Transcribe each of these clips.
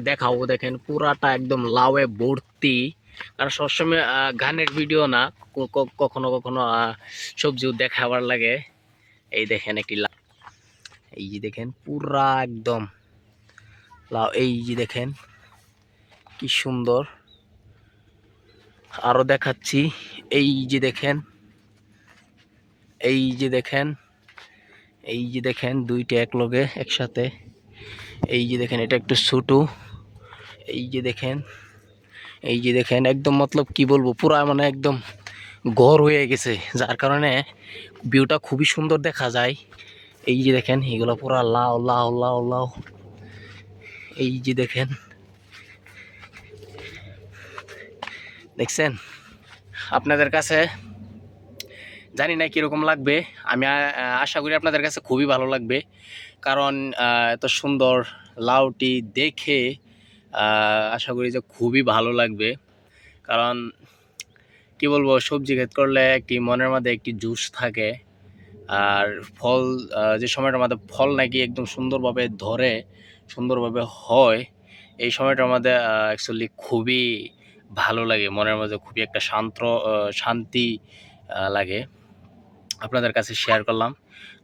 দেখাবো। দেখেন পুরাটা একদম লাউয়ে ভর্তি। কারণ সবসময় গানের ভিডিও না, কখনো কখনো সবজিও দেখাবার লাগে। এই দেখেন একটি লাউ, এই যে দেখেন পুরা একদম লাউ, এই যে দেখেন কি সুন্দর। আরো দেখাচ্ছি, এই যে দেখেন, এই যে দেখেন, এই যে দেখেন দুইটা এক লগে একসাথে। এই যে দেখেন এটা একটু ছোট। এই যে দেখেন, এই যে দেখেন একদম মতলব কি বলবো, পুরা মানে একদম ঘর হয়ে গেছে, যার কারণে ভিউটা খুবই সুন্দর দেখা যায়। এই যে দেখেন এগুলো পুরা লাউ লাউ লাউ লাউ। এই যে দেখেন, দেখছেন? আপনাদের কাছে জানি না কিরকম লাগবে, আমি আশা করি আপনাদের কাছে খুবই ভালো লাগবে। কারণ এত সুন্দর লাউটি দেখে আশা করি যে খুবই ভালো লাগবে। কারণ কি বলবো, সবজি ক্ষেত করলে একটি মনের মধ্যে একটি জুস থাকে। আর ফল, যে সময়টার মধ্যে ফল নাকি একদম সুন্দরভাবে ধরে, সুন্দরভাবে হয়, এই সময়টার মধ্যে অ্যাকচুয়ালি খুবই ভালো লাগে, মনের মধ্যে খুবই একটা শান্তি লাগে। আপনাদের কাছে শেয়ার করলাম।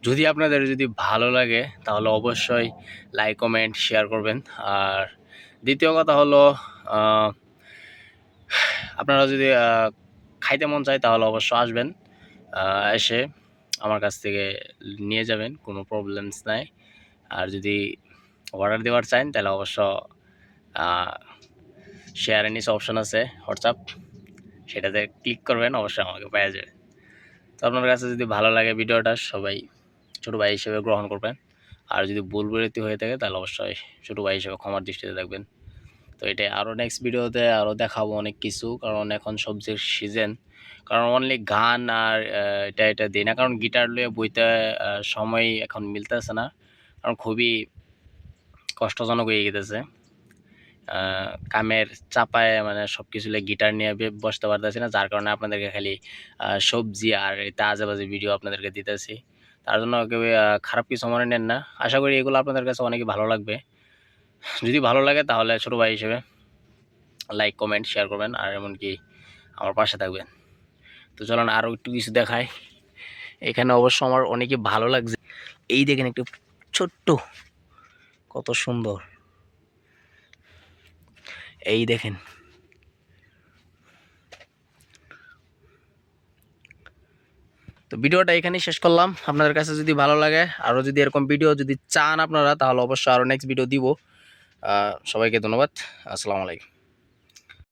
যদি আপনাদের যদি ভালো লাগে তাহলে অবশ্যই লাইক কমেন্ট শেয়ার করবেন। আর দ্বিতীয় কথা হলো, আপনারা যদি খাইতে মন চায় তাহলে অবশ্য আসবেন, এসে আমার কাছ থেকে নিয়ে যাবেন, কোনো প্রবলেমস নাই। আর যদি অর্ডার দেওয়ার চান তাহলে অবশ্য শেয়ার নিচে অপশন আছে হোয়াটসঅ্যাপ, সেটাতে ক্লিক করবেন, অবশ্যই আমাকে পেয়ে যাবে। তো আপনার কাছে যদি ভালো লাগে ভিডিওটা, সবাই ছোটো ভাই হিসেবে গ্রহণ করবেন। আর যদি ভুল বিরতি হয়ে থাকে তাহলে অবশ্যই ছোটো ভাই হিসেবে ক্ষমার দৃষ্টিতে দেখবেন। তো এটা আরও নেক্সট ভিডিওতে আরও দেখাবো অনেক কিছু, কারণ এখন সবজির সিজন। কারণ অনলি গান আর এটা দিই না, কারণ গিটার লয়ে বইতে সময় এখন মিলতেছে না, কারণ খুবই কষ্টজনক হয়ে গেতেছে। কামের চাপায় মানে সব কিছু গিটার নিয়ে বসতে পারতেছি না, যার কারণে আপনাদেরকে খালি সবজি আর তাজা বাজে ভিডিও আপনাদেরকে দিতেছি। তার জন্য কেউ খারাপ কিছু মনে নেন না। আশা করি এগুলো আপনাদের কাছে অনেকই ভালো লাগবে। যদি ভালো লাগে তাহলে ছোটো ভাই হিসেবে লাইক কমেন্ট শেয়ার করবেন, আর এমনকি আমার পাশে থাকবেন। তো চলুন আরও একটু কিছু দেখায়। এখানে অবশ্য আমার অনেকই ভালো লাগছে। এই দেখেন একটু ছোট্ট, কত সুন্দর। এই দেখেন, তো ভিডিওটা এখানেই শেষ করলাম। আপনাদের কাছে যদি ভালো লাগে, আরও যদি এরকম ভিডিও যদি চান আপনারা, তাহলে অবশ্যই আরও নেক্সট ভিডিও দিব। সবাইকে ধন্যবাদ। আসসালামু আলাইকুম।